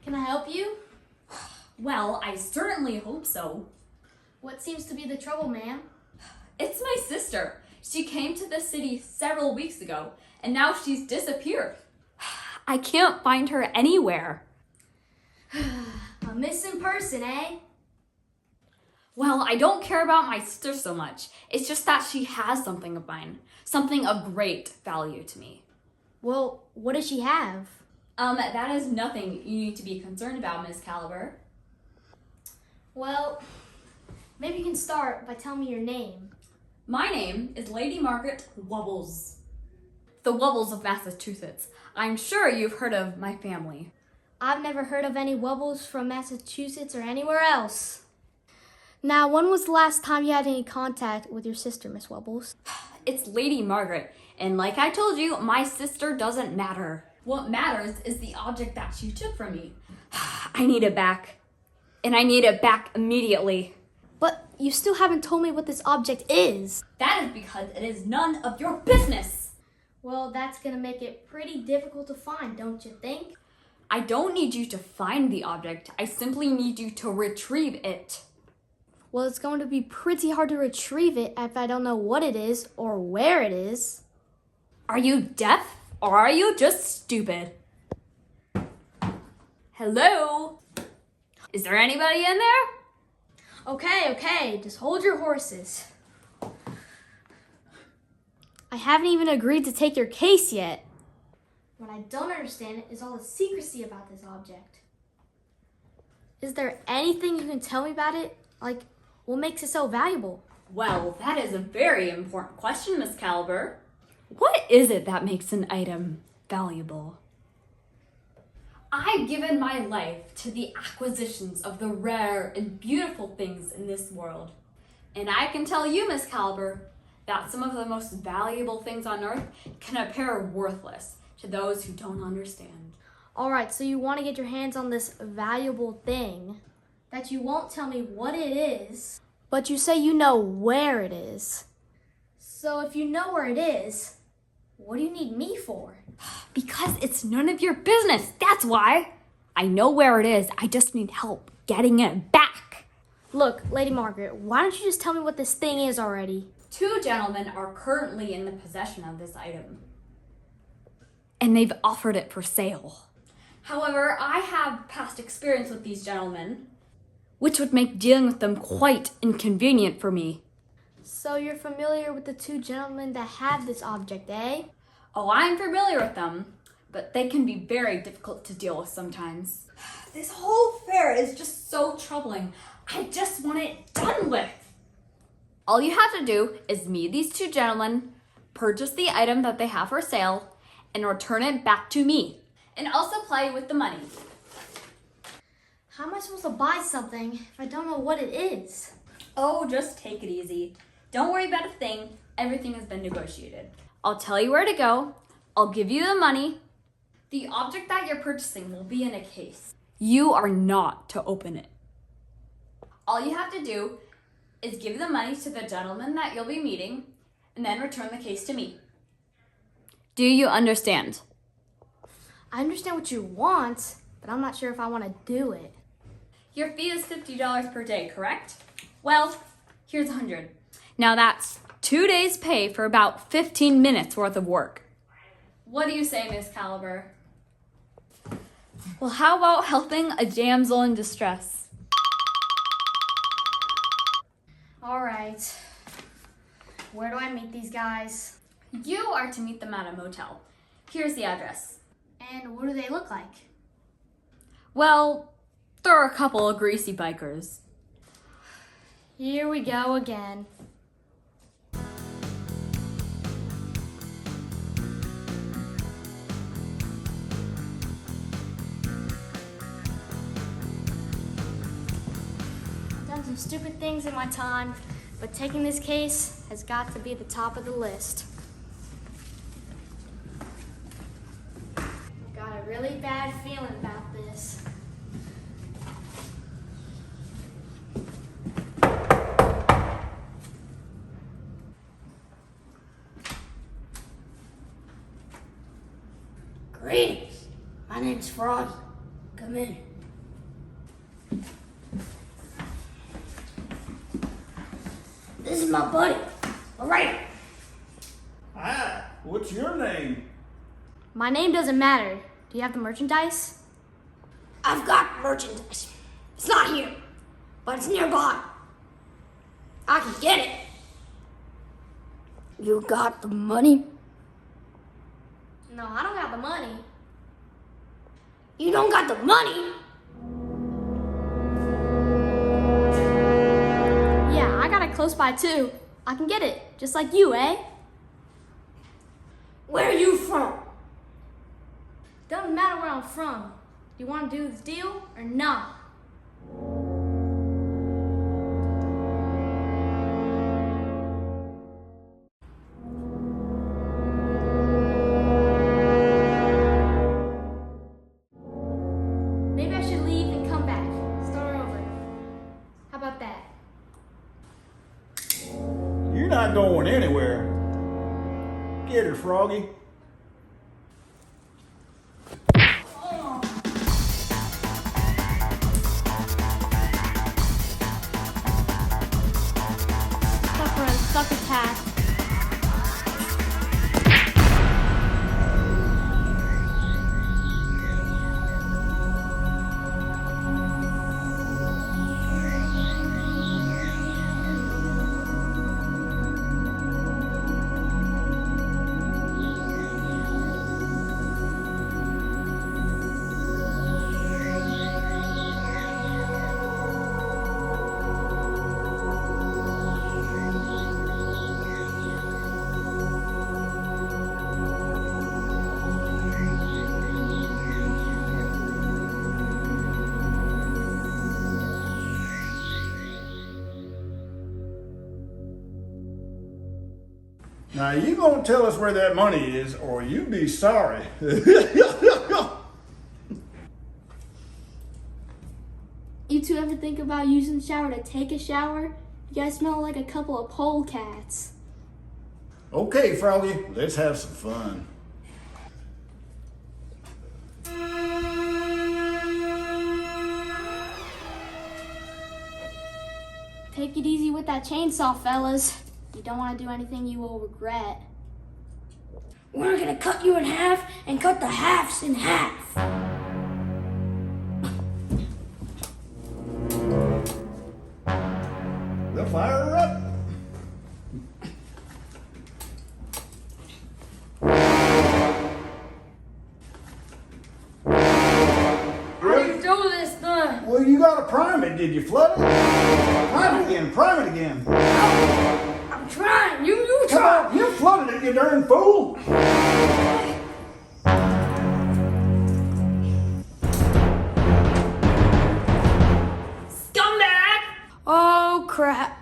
Can I help you? Well, I certainly hope so. What seems to be the trouble, ma'am? It's my sister. She came to the city several weeks ago, and now she's disappeared. I can't find her anywhere. A missing person, eh? Well, I don't care about my sister so much. It's just that she has something of mine. Something of great value to me. Well, what does she have? That is nothing you need to be concerned about, Miss Caliber. Well, maybe you can start by telling me your name. My name is Lady Margaret Wubbles. The Wubbles of Massachusetts. I'm sure you've heard of my family. I've never heard of any Wubbles from Massachusetts or anywhere else. Now, when was the last time you had any contact with your sister, Miss Wubbles? It's Lady Margaret, and like I told you, my sister doesn't matter. What matters is the object that she took from me. I need it back. And I need it back immediately. But you still haven't told me what this object is. That is because it is none of your business. Well, that's gonna make it pretty difficult to find, don't you think? I don't need you to find the object. I simply need you to retrieve it. Well, it's going to be pretty hard to retrieve it if I don't know what it is or where it is. Are you deaf or are you just stupid? Hello? Is there anybody in there? Okay, just hold your horses. I haven't even agreed to take your case yet. What I don't understand is all the secrecy about this object. Is there anything you can tell me about it? Like, what makes it so valuable? Well, that is a very important question, Miss Caliber. What is it that makes an item valuable? I've given my life to the acquisitions of the rare and beautiful things in this world. And I can tell you, Miss Caliber, that some of the most valuable things on earth can appear worthless to those who don't understand. All right, so you want to get your hands on this valuable thing that you won't tell me what it is, but you say you know where it is. So if you know where it is, what do you need me for? Because it's none of your business, that's why. I know where it is, I just need help getting it back. Look, Lady Margaret, why don't you just tell me what this thing is already? 2 gentlemen are currently in the possession of this item. And they've offered it for sale. However, I have past experience with these gentlemen, which would make dealing with them quite inconvenient for me. So you're familiar with the 2 gentlemen that have this object, eh? Oh, I'm familiar with them, but they can be very difficult to deal with sometimes. This whole affair is just so troubling. I just want it done with. All you have to do is meet these 2 gentlemen, purchase the item that they have for sale, and return it back to me. And I'll supply you with the money. How am I supposed to buy something if I don't know what it is? Oh, just take it easy. Don't worry about a thing. Everything has been negotiated. I'll tell you where to go. I'll give you the money. The object that you're purchasing will be in a case. You are not to open it. All you have to do is give the money to the gentleman that you'll be meeting and then return the case to me. Do you understand? I understand what you want, but I'm not sure if I want to do it. Your fee is $50 per day, correct? Well, here's $100. Now that's 2 days' pay for about 15 minutes worth of work. What do you say, Miss Caliber? Well, how about helping a damsel in distress? All right. Where do I meet these guys? You are to meet them at a motel. Here's the address. And what do they look like? Well, there are a couple of greasy bikers. Here we go again. I've done some stupid things in my time, but taking this case has got to be at the top of the list. I've got a really bad feeling about this. Greetings. My name's Froggy. Come in. This is my buddy, Laredo. Hi, what's your name? My name doesn't matter. Do you have the merchandise? I've got merchandise. It's not here, but it's nearby. I can get it. You got the money? No, I don't got the money. You don't got the money? Yeah, I got it close by too. I can get it, just like you, eh? Where are you from? Doesn't matter where I'm from. You want to do this deal or not? Maybe I should leave and come back. Start over. How about that? You're not going anywhere. Get her, Froggy. Sucker and sucker attack. Now you gonna tell us where that money is, or you be sorry. You two ever think about using the shower to take a shower? You guys smell like a couple of polecats. Okay, Froggy, let's have some fun. Take it easy with that chainsaw, fellas. You don't want to do anything you will regret. We're gonna cut you in half and cut the halves in half. They'll fire her up. How do you do this thing? Well, you gotta prime it. Did you flood it? Prime it again. Prime it again. I'm trying. You Come try. on, you flooded it, you darn fool. Scumbag! Oh, crap.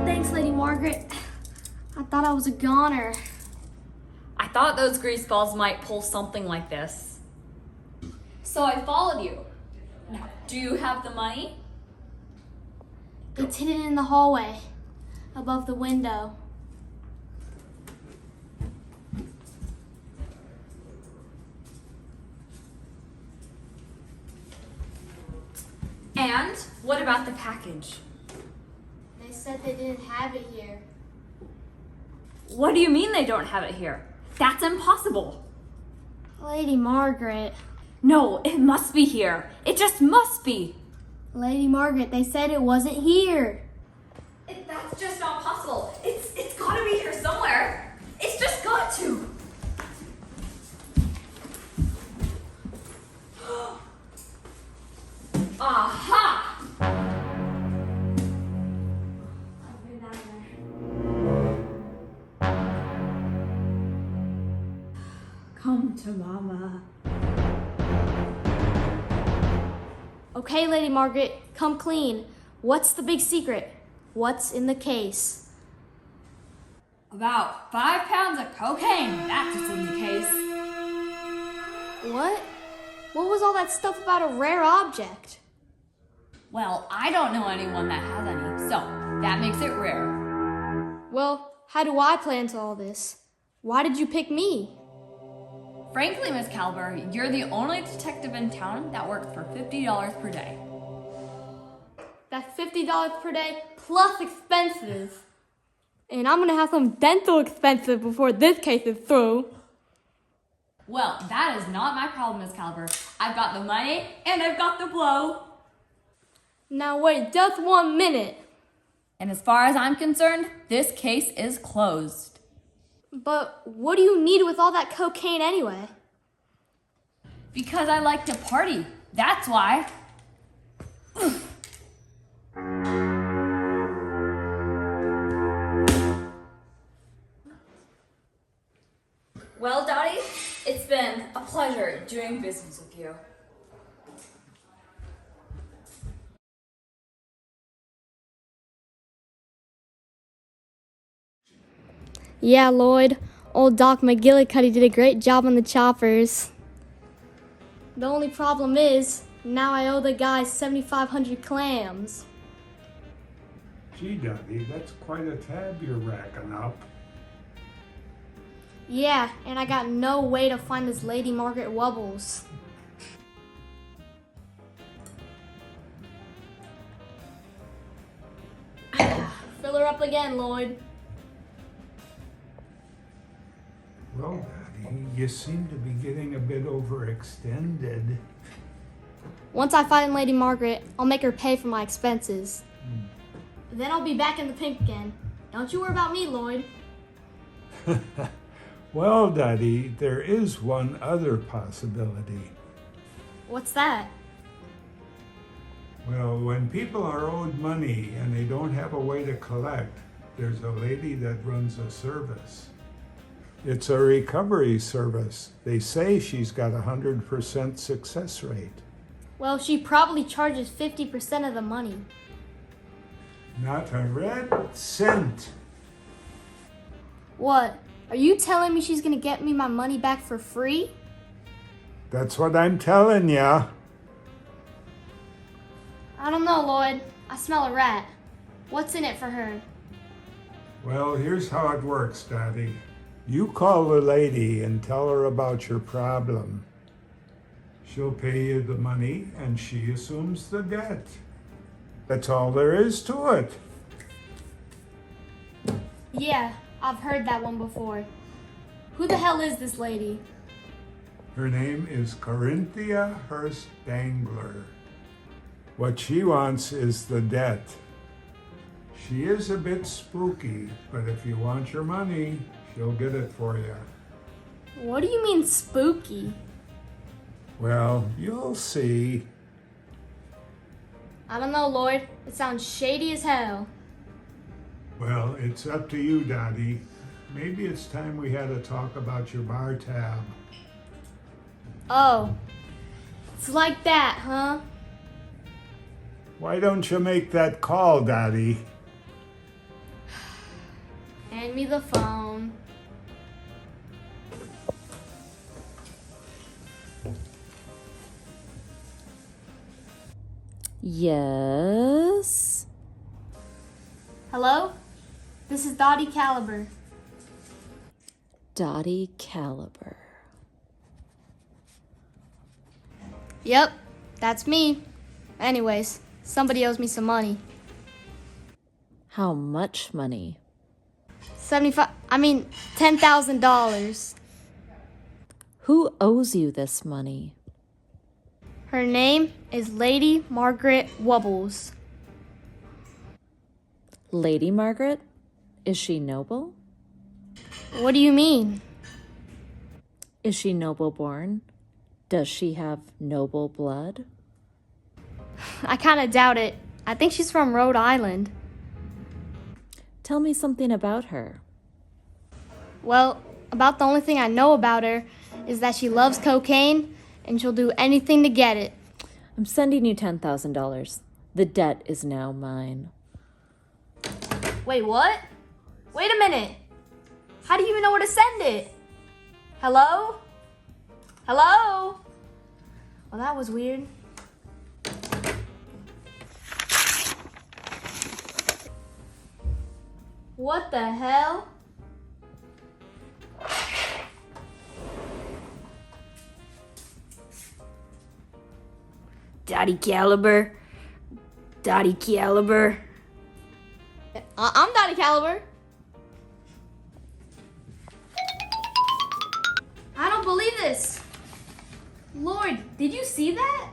Thanks, Lady Margaret. I thought I was a goner. I thought those greaseballs might pull something like this. So I followed you. Now, do you have the money? It's hidden in the hallway, above the window. And what about the package? They said they didn't have it here. What do you mean they don't have it here? That's impossible. Lady Margaret. No, it must be here. It just must be. Lady Margaret, they said it wasn't here. That's just not possible. It's gotta be here somewhere. It's just got to. Aha! Come to mama. Okay, Lady Margaret, come clean. What's the big secret? What's in the case? About 5 pounds of cocaine. That's what's in the case. What? What was all that stuff about a rare object? Well, I don't know anyone that has any, so that makes it rare. Well, how do I play into all this? Why did you pick me? Frankly, Miss Caliber, you're the only detective in town that works for $50 per day. That's $50 per day plus expenses. And I'm gonna have some dental expenses before this case is through. Well, that is not my problem, Miss Caliber. I've got the money and I've got the blow. Now wait just 1 minute. And as far as I'm concerned, this case is closed. But what do you need with all that cocaine anyway? Because I like to party. That's why. Well, Dottie, it's been a pleasure doing business with you. Yeah, Lloyd. Old Doc McGillicuddy did a great job on the choppers. The only problem is, now I owe the guy 7,500 clams. Gee, Dottie, that's quite a tab you're racking up. Yeah, and I got no way to find this Lady Margaret Wubbles. Fill her up again, Lloyd. Well, Dottie, you seem to be getting a bit overextended. Once I find Lady Margaret, I'll make her pay for my expenses. Then I'll be back in the pink again. Don't you worry about me, Lloyd. Well, Dottie, there is one other possibility. What's that? Well, when people are owed money and they don't have a way to collect, there's a lady that runs a service. It's a recovery service. They say she's got a 100% success rate. Well, she probably charges 50% of the money. Not a red cent. What? Are you telling me she's gonna get me my money back for free? That's what I'm telling ya. I don't know, Lloyd. I smell a rat. What's in it for her? Well, here's how it works, Dottie. You call the lady and tell her about your problem. She'll pay you the money and she assumes the debt. That's all there is to it. Yeah, I've heard that one before. Who the hell is this lady? Her name is Corinthia Hurst Dangler. What she wants is the debt. She is a bit spooky, but if you want your money, she'll get it for you. What do you mean spooky? Well, you'll see. I don't know, Lloyd. It sounds shady as hell. Well, it's up to you, Dottie. Maybe it's time we had a talk about your bar tab. Oh, it's like that, huh? Why don't you make that call, Dottie? Hand me the phone. Yes? Hello? This is Dottie Caliber. Dottie Caliber. Yep, that's me. Anyways, somebody owes me some money. How much money? $10,000. Who owes you this money? Her name is Lady Margaret Wubbles. Lady Margaret? Is she noble? What do you mean? Is she noble born? Does she have noble blood? I kind of doubt it. I think she's from Rhode Island. Tell me something about her. Well, about the only thing I know about her is that she loves cocaine and she'll do anything to get it. I'm sending you $10,000. The debt is now mine. Wait, what? Wait a minute. How do you even know where to send it? Hello? Hello? Well, that was weird. What the hell? Dottie Caliber. Dottie Caliber. I'm Dottie Caliber. I don't believe this. Lord, did you see that?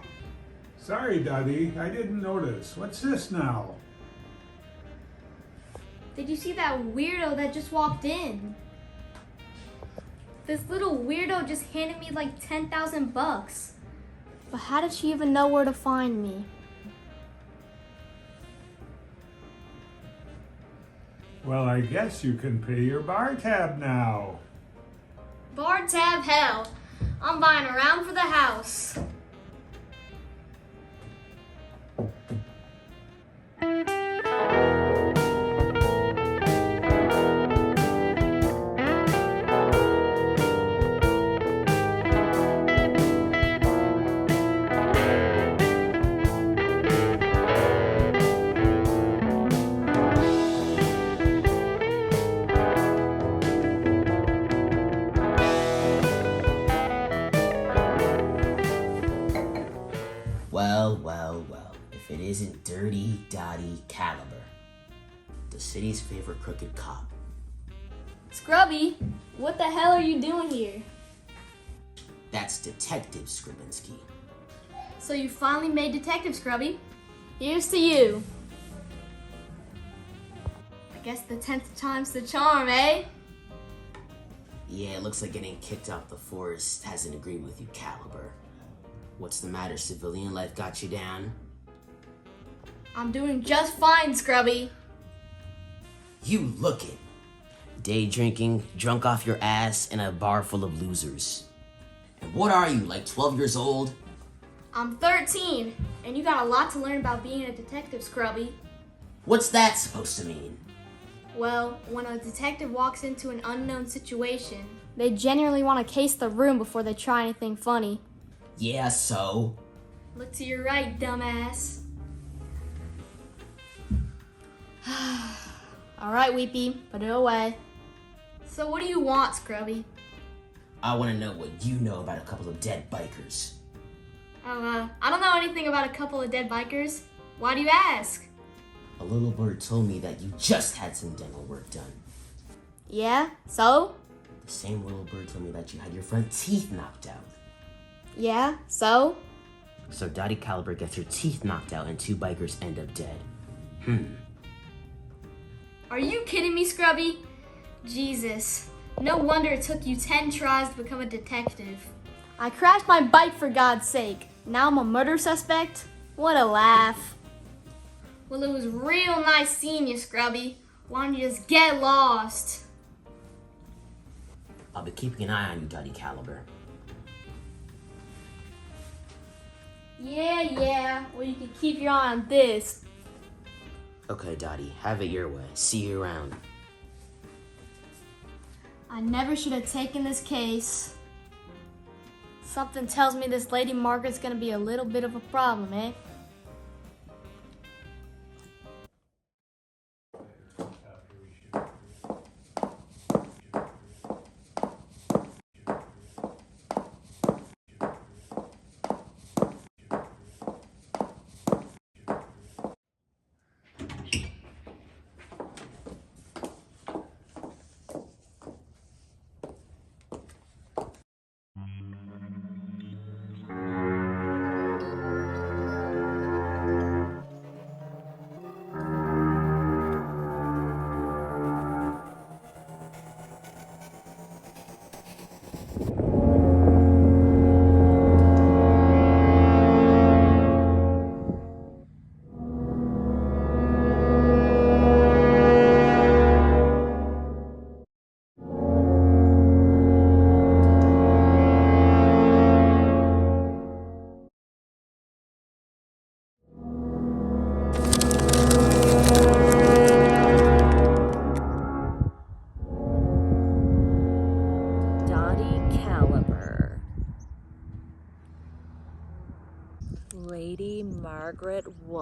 Sorry, Dottie, I didn't notice. What's this now? Did you see that weirdo that just walked in? This little weirdo just handed me like 10,000 bucks. But how did she even know where to find me? Well, I guess you can pay your bar tab now. Bar tab hell. I'm buying a round for the house. Well, if it isn't Dirty Dottie Caliber, the city's favorite crooked cop. Scrubby, what the hell are you doing here? That's Detective Scribinsky. So you finally made Detective Scrubby. Here's to you. I guess the 10th time's the charm, eh? Yeah, it looks like getting kicked off the force hasn't agreed with you, Caliber. What's the matter? Civilian life got you down? I'm doing just fine, Scrubby. You look it. Day drinking, drunk off your ass, in a bar full of losers. And what are you, like 12 years old? I'm 13, and you got a lot to learn about being a detective, Scrubby. What's that supposed to mean? Well, when a detective walks into an unknown situation, they generally want to case the room before they try anything funny. Yeah, so? Look to your right, dumbass. All right, Weepy, put it away. So what do you want, Scrubby? I want to know what you know about a couple of dead bikers. I don't know anything about a couple of dead bikers. Why do you ask? A little bird told me that you just had some dental work done. Yeah, so? The same little bird told me that you had your front teeth knocked out. Yeah, so? So Dottie Caliber gets her teeth knocked out and 2 bikers end up dead. Are you kidding me, Scrubby? Jesus, no wonder it took you 10 tries to become a detective. I crashed my bike for God's sake. Now I'm a murder suspect? What a laugh. Well, it was real nice seeing you, Scrubby. Why don't you just get lost? I'll be keeping an eye on you, Dottie Caliber. Yeah. Well, you can keep your eye on this. Okay, Dottie, have it your way. See you around. I never should have taken this case. Something tells me this Lady Margaret's gonna be a little bit of a problem, eh?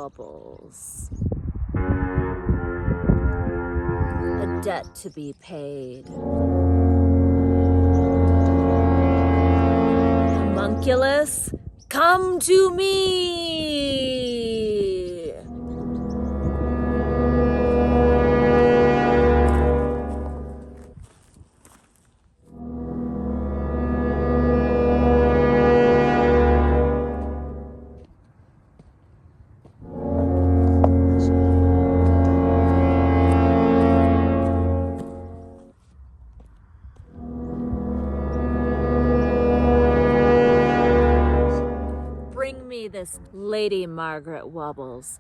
Wubbles. A debt to be paid. Homunculus, come to me! Bring me this Lady Margaret Wubbles.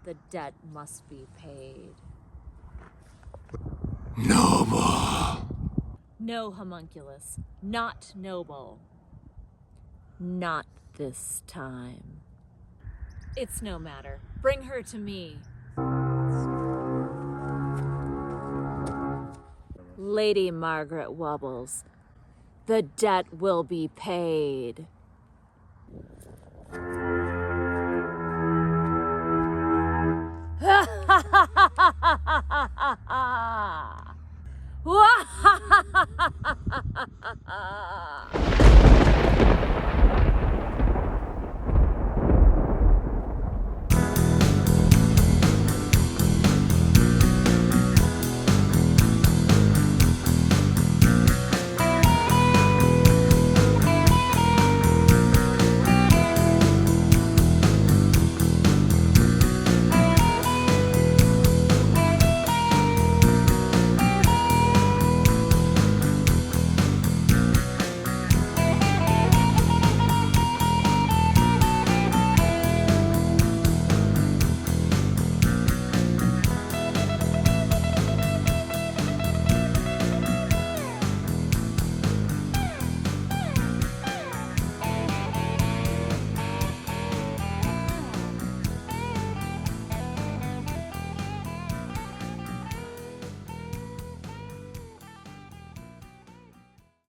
The debt must be paid. Noble. No, homunculus. Not noble. Not this time. It's no matter. Bring her to me. Lady Margaret Wubbles. The debt will be paid.